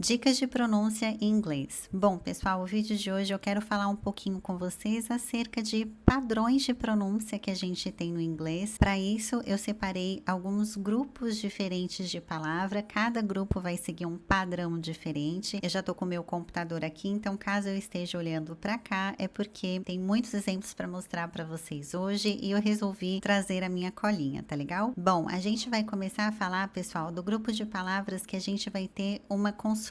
Dicas de pronúncia em inglês. Bom, pessoal, o vídeo de hoje eu quero falar um pouquinho com vocês acerca de padrões de pronúncia que a gente tem no inglês. Para isso, eu separei alguns grupos diferentes de palavra, cada grupo vai seguir um padrão diferente. Eu já tô com o meu computador aqui, então caso eu esteja olhando para cá, é porque tem muitos exemplos para mostrar para vocês hoje e eu resolvi trazer a minha colinha, tá legal? Bom, a gente vai começar a falar, pessoal, do grupo de palavras que a gente vai ter uma consoante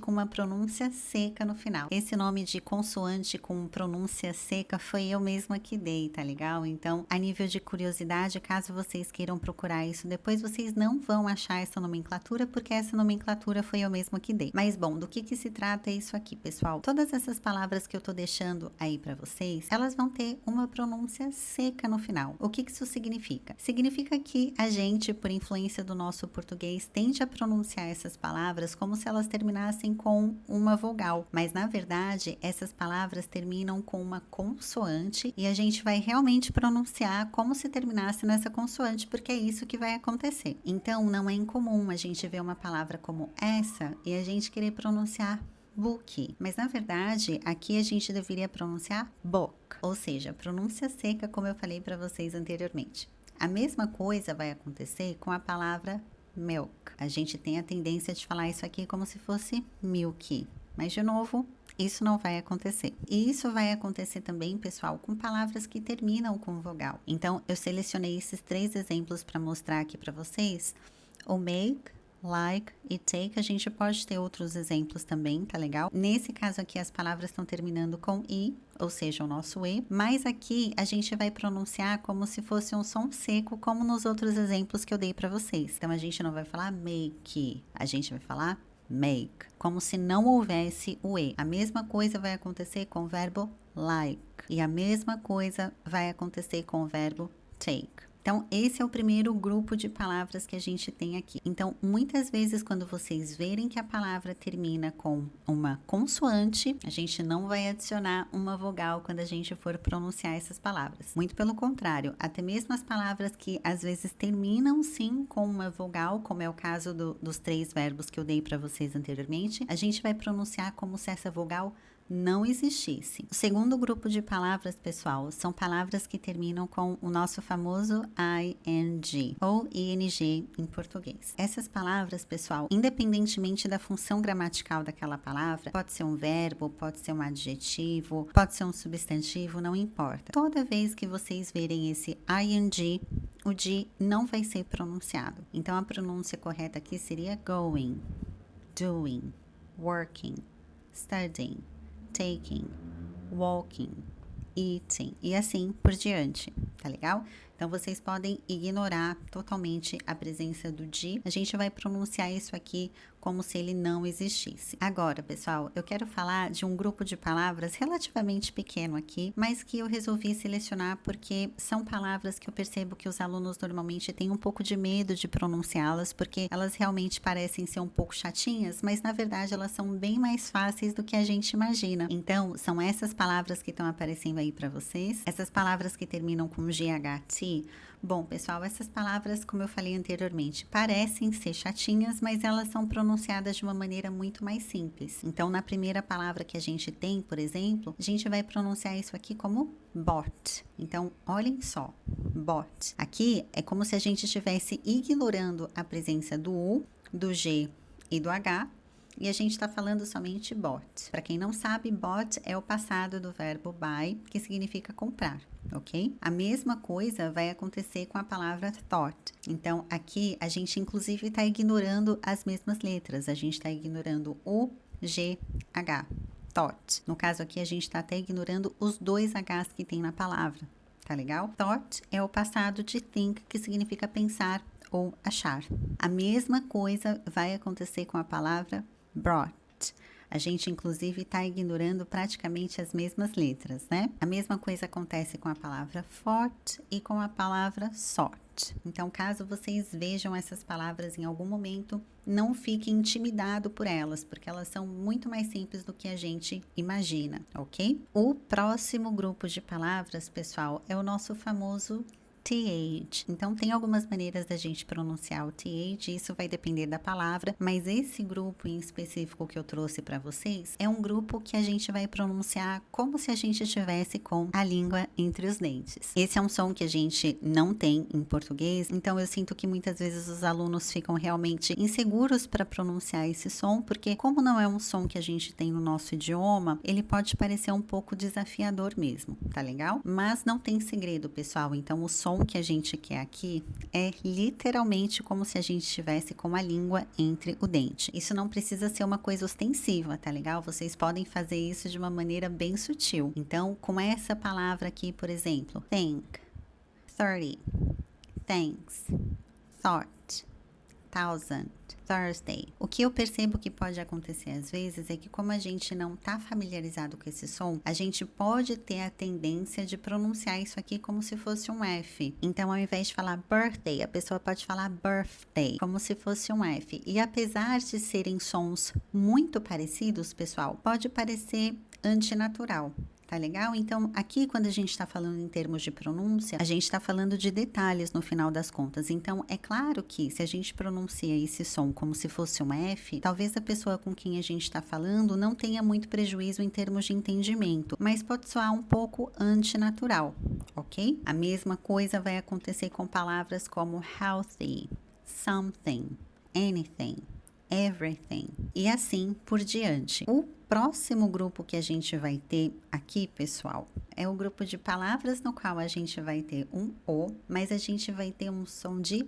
com uma pronúncia seca no final. Esse nome de consoante com pronúncia seca foi eu mesma que dei, tá legal? Então, a nível de curiosidade, caso vocês queiram procurar isso depois, vocês não vão achar essa nomenclatura, porque essa nomenclatura foi eu mesma que dei. Mas bom, do que se trata isso aqui, pessoal? Todas essas palavras que eu tô deixando aí para vocês, elas vão ter uma pronúncia seca no final. O que isso significa? Significa que a gente, por influência do nosso português, tende a pronunciar essas palavras como se elas terminassem com uma vogal, mas na verdade essas palavras terminam com uma consoante e a gente vai realmente pronunciar como se terminasse nessa consoante, porque é isso que vai acontecer. Então não é incomum a gente ver uma palavra como essa e a gente querer pronunciar book, mas na verdade aqui a gente deveria pronunciar book, ou seja, pronúncia seca, como eu falei para vocês anteriormente. A mesma coisa vai acontecer com a palavra milk. A gente tem a tendência de falar isso aqui como se fosse milk, mas de novo, isso não vai acontecer. E isso vai acontecer também, pessoal, com palavras que terminam com vogal. Então, eu selecionei esses 3 exemplos para mostrar aqui para vocês. O make, like e take, a gente pode ter outros exemplos também, tá legal? Nesse caso aqui, as palavras estão terminando com i, ou seja, o nosso e, mas aqui a gente vai pronunciar como se fosse um som seco, como nos outros exemplos que eu dei para vocês. Então, a gente não vai falar make, a gente vai falar make, como se não houvesse o e. A mesma coisa vai acontecer com o verbo like, e a mesma coisa vai acontecer com o verbo take. Então, esse é o primeiro grupo de palavras que a gente tem aqui. Então, muitas vezes, quando vocês verem que a palavra termina com uma consoante, a gente não vai adicionar uma vogal quando a gente for pronunciar essas palavras. Muito pelo contrário, até mesmo as palavras que às vezes terminam sim com uma vogal, como é o caso dos 3 verbos que eu dei para vocês anteriormente, a gente vai pronunciar como se essa vogal não existisse. O segundo grupo de palavras, pessoal, são palavras que terminam com o nosso famoso ing ou ing em português. Essas palavras, pessoal, independentemente da função gramatical daquela palavra, pode ser um verbo, pode ser um adjetivo, pode ser um substantivo, não importa. Toda vez que vocês verem esse ing, o de não vai ser pronunciado. Então a pronúncia correta aqui seria going, doing, working, studying, taking, walking, eating e assim por diante, tá legal? Então, vocês podem ignorar totalmente a presença do de. A gente vai pronunciar isso aqui como se ele não existisse. Agora, pessoal, eu quero falar de um grupo de palavras relativamente pequeno aqui, mas que eu resolvi selecionar porque são palavras que eu percebo que os alunos normalmente têm um pouco de medo de pronunciá-las, porque elas realmente parecem ser um pouco chatinhas, mas na verdade elas são bem mais fáceis do que a gente imagina. Então, são essas palavras que estão aparecendo aí para vocês, essas palavras que terminam com GHT. Bom, pessoal, essas palavras, como eu falei anteriormente, parecem ser chatinhas, mas elas são pronunciadas de uma maneira muito mais simples. Então, na primeira palavra que a gente tem, por exemplo, a gente vai pronunciar isso aqui como bought. Então, olhem só, bought. Aqui é como se a gente estivesse ignorando a presença do U, do G e do H, e a gente está falando somente bought. Para quem não sabe, bought é o passado do verbo buy, que significa comprar, ok? A mesma coisa vai acontecer com a palavra thought. Então, aqui a gente inclusive está ignorando as mesmas letras. A gente está ignorando o G, H, thought. No caso aqui, a gente está até ignorando os 2 Hs que tem na palavra. Tá legal? Thought é o passado de think, que significa pensar ou achar. A mesma coisa vai acontecer com a palavra brought. A gente, inclusive, está ignorando praticamente as mesmas letras, né? A mesma coisa acontece com a palavra fought e com a palavra sought. Então, caso vocês vejam essas palavras em algum momento, não fique intimidado por elas, porque elas são muito mais simples do que a gente imagina, ok? O próximo grupo de palavras, pessoal, é o nosso famoso TH. Então, tem algumas maneiras da gente pronunciar o TH, isso vai depender da palavra, mas esse grupo em específico que eu trouxe para vocês é um grupo que a gente vai pronunciar como se a gente estivesse com a língua entre os dentes. Esse é um som que a gente não tem em português, então eu sinto que muitas vezes os alunos ficam realmente inseguros para pronunciar esse som, porque como não é um som que a gente tem no nosso idioma, ele pode parecer um pouco desafiador mesmo, tá legal? Mas não tem segredo, pessoal, então o som que a gente quer aqui é literalmente como se a gente estivesse com a língua entre o dente. Isso não precisa ser uma coisa ostensiva, tá legal? Vocês podem fazer isso de uma maneira bem sutil. Então, com essa palavra aqui, por exemplo, think, 30, thanks, thought, thousand, Thursday. O que eu percebo que pode acontecer às vezes é que como a gente não está familiarizado com esse som, a gente pode ter a tendência de pronunciar isso aqui como se fosse um F. Então, ao invés de falar birthday, a pessoa pode falar birthday, como se fosse um F. E apesar de serem sons muito parecidos, pessoal, pode parecer antinatural. Tá legal? Então, aqui quando a gente está falando em termos de pronúncia, a gente está falando de detalhes no final das contas. Então, é claro que se a gente pronuncia esse som como se fosse um F, talvez a pessoa com quem a gente está falando não tenha muito prejuízo em termos de entendimento, mas pode soar um pouco antinatural, ok? A mesma coisa vai acontecer com palavras como healthy, something, anything, everything e assim por diante. O próximo grupo que a gente vai ter aqui, pessoal, é o grupo de palavras no qual a gente vai ter um O, mas a gente vai ter um som de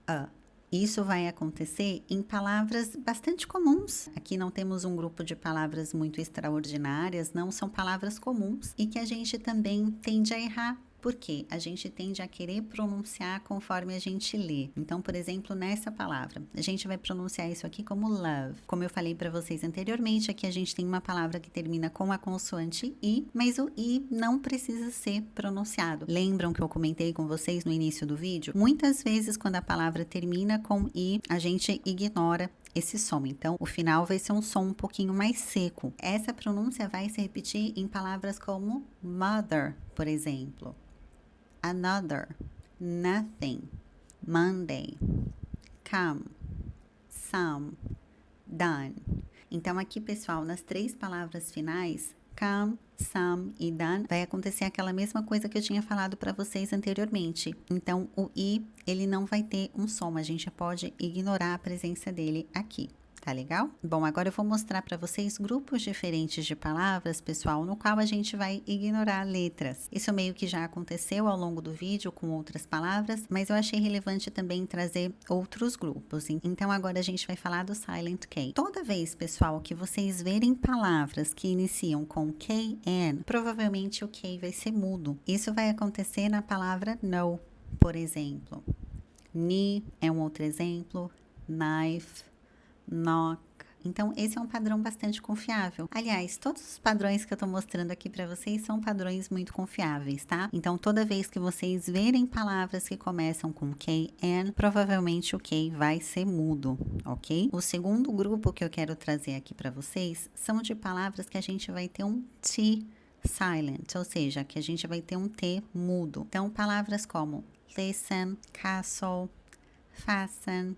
A. Isso vai acontecer em palavras bastante comuns. Aqui não temos um grupo de palavras muito extraordinárias, não são palavras comuns e que a gente também tende a errar. Porque a gente tende a querer pronunciar conforme a gente lê. Então, por exemplo, nessa palavra, a gente vai pronunciar isso aqui como love. Como eu falei para vocês anteriormente, aqui a gente tem uma palavra que termina com a consoante I, mas o I não precisa ser pronunciado. Lembram que eu comentei com vocês no início do vídeo? Muitas vezes, quando a palavra termina com I, a gente ignora esse som. Então, o final vai ser um som um pouquinho mais seco. Essa pronúncia vai se repetir em palavras como mother, por exemplo. Another, nothing, Monday, come, some, done. Então, aqui, pessoal, nas 3 palavras finais, come, some e done, vai acontecer aquela mesma coisa que eu tinha falado para vocês anteriormente. Então, o I, ele não vai ter um som, a gente pode ignorar a presença dele aqui. Tá legal? Bom, agora eu vou mostrar para vocês grupos diferentes de palavras, pessoal, no qual a gente vai ignorar letras. Isso meio que já aconteceu ao longo do vídeo com outras palavras, mas eu achei relevante também trazer outros grupos. Então, agora a gente vai falar do Silent K. Toda vez, pessoal, que vocês verem palavras que iniciam com KN, provavelmente o K vai ser mudo. Isso vai acontecer na palavra no, por exemplo. Knee é um outro exemplo. Knife, knock. Então, esse é um padrão bastante confiável. Aliás, todos os padrões que eu tô mostrando aqui para vocês são padrões muito confiáveis, tá? Então, toda vez que vocês verem palavras que começam com KN, provavelmente o K vai ser mudo, ok? O segundo grupo que eu quero trazer aqui para vocês são de palavras que a gente vai ter um T silent, ou seja, que a gente vai ter um T mudo. Então, palavras como listen, castle, fasten,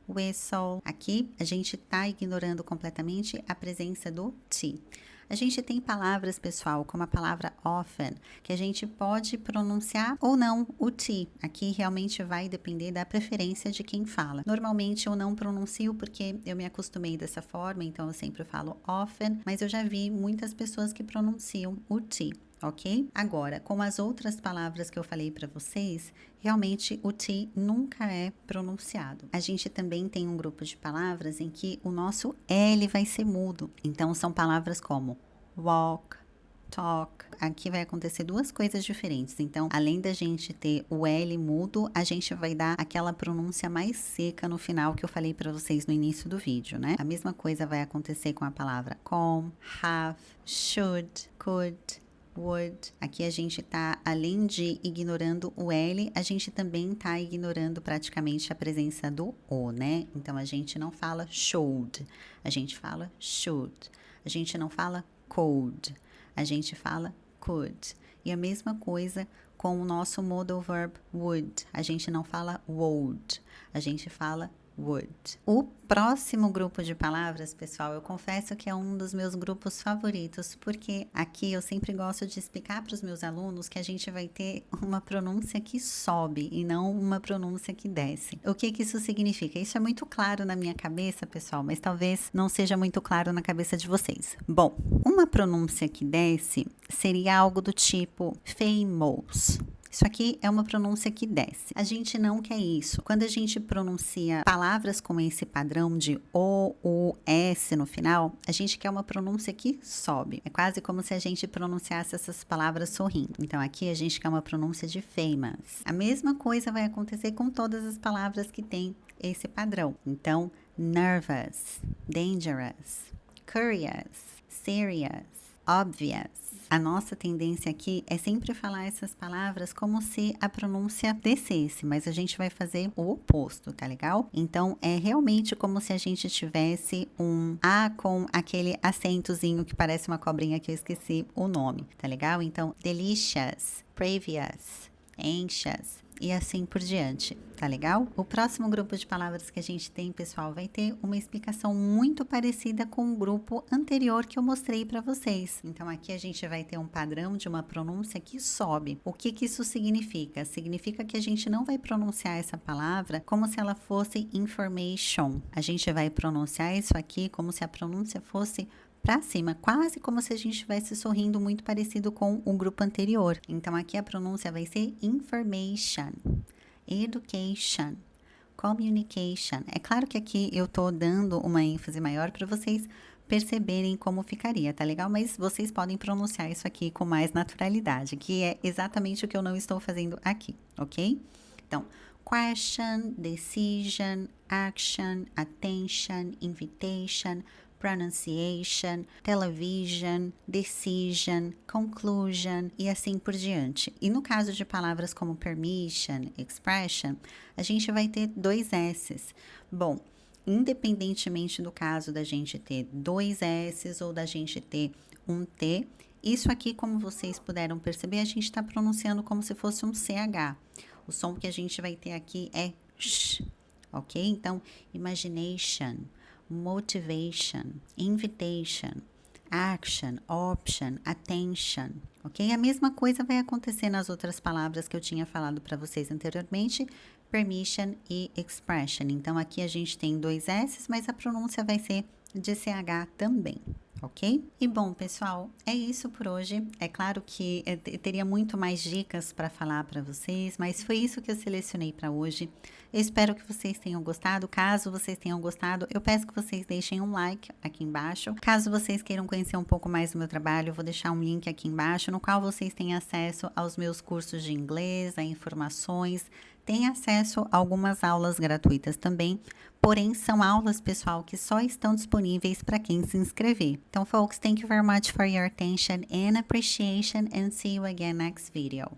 whistle. Aqui a gente tá ignorando completamente a presença do T. A gente tem palavras, pessoal, como a palavra often, que a gente pode pronunciar ou não o T. Aqui realmente vai depender da preferência de quem fala. Normalmente eu não pronuncio porque eu me acostumei dessa forma, então eu sempre falo often, mas eu já vi muitas pessoas que pronunciam o T. Ok? Agora, com as outras palavras que eu falei para vocês, realmente o T nunca é pronunciado. A gente também tem um grupo de palavras em que o nosso L vai ser mudo. Então, são palavras como walk, talk. Aqui vai acontecer 2 coisas diferentes. Então, além da gente ter o L mudo, a gente vai dar aquela pronúncia mais seca no final que eu falei para vocês no início do vídeo, né? A mesma coisa vai acontecer com a palavra com, have, should, could, would. Aqui a gente tá, além de ignorando o L, a gente também tá ignorando praticamente a presença do O, né? Então, a gente não fala should, a gente fala should. A gente não fala cold, a gente fala could. E a mesma coisa com o nosso modal verb would. A gente não fala would, a gente fala would. O próximo grupo de palavras, pessoal, eu confesso que é um dos meus grupos favoritos, porque aqui eu sempre gosto de explicar para os meus alunos que a gente vai ter uma pronúncia que sobe e não uma pronúncia que desce. O que isso significa? Isso é muito claro na minha cabeça, pessoal, mas talvez não seja muito claro na cabeça de vocês. Bom, uma pronúncia que desce seria algo do tipo famous. Isso aqui é uma pronúncia que desce. A gente não quer isso. Quando a gente pronuncia palavras com esse padrão de O, U, S no final, a gente quer uma pronúncia que sobe. É quase como se a gente pronunciasse essas palavras sorrindo. Então, aqui a gente quer uma pronúncia de famous. A mesma coisa vai acontecer com todas as palavras que têm esse padrão. Então, nervous, dangerous, curious, serious, obvious. A nossa tendência aqui é sempre falar essas palavras como se a pronúncia descesse, mas a gente vai fazer o oposto, tá legal? Então, é realmente como se a gente tivesse um A com aquele acentozinho que parece uma cobrinha que eu esqueci o nome, tá legal? Então, delicious, previous, anxious e assim por diante, tá legal? O próximo grupo de palavras que a gente tem, pessoal, vai ter uma explicação muito parecida com o grupo anterior que eu mostrei para vocês. Então, aqui a gente vai ter um padrão de uma pronúncia que sobe. O que isso significa? Significa que a gente não vai pronunciar essa palavra como se ela fosse information. A gente vai pronunciar isso aqui como se a pronúncia fosse para cima, quase como se a gente estivesse sorrindo, muito parecido com o grupo anterior. Então, aqui a pronúncia vai ser information, education, communication. É claro que aqui eu tô dando uma ênfase maior para vocês perceberem como ficaria, tá legal? Mas vocês podem pronunciar isso aqui com mais naturalidade, que é exatamente o que eu não estou fazendo aqui, ok? Então, question, decision, action, attention, invitation, pronunciation, television, decision, conclusion e assim por diante. E no caso de palavras como permission, expression, a gente vai ter dois S's. Bom, independentemente do caso da gente ter dois S's ou da gente ter um T, isso aqui, como vocês puderam perceber, a gente está pronunciando como se fosse um CH. O som que a gente vai ter aqui é sh, ok? Então, imagination, motivation, invitation, action, option, attention, ok? A mesma coisa vai acontecer nas outras palavras que eu tinha falado para vocês anteriormente, permission e expression. Então, aqui a gente tem dois S's, mas a pronúncia vai ser de CH também. Ok? E bom, pessoal, é isso por hoje. É claro que eu teria muito mais dicas para falar para vocês, mas foi isso que eu selecionei para hoje. Eu espero que vocês tenham gostado. Caso vocês tenham gostado, eu peço que vocês deixem um like aqui embaixo. Caso vocês queiram conhecer um pouco mais do meu trabalho, eu vou deixar um link aqui embaixo, no qual vocês têm acesso aos meus cursos de inglês, a informações, tem acesso a algumas aulas gratuitas também, porém são aulas, pessoal, que só estão disponíveis para quem se inscrever. Então, folks, thank you very much for your attention and appreciation, and see you again next video.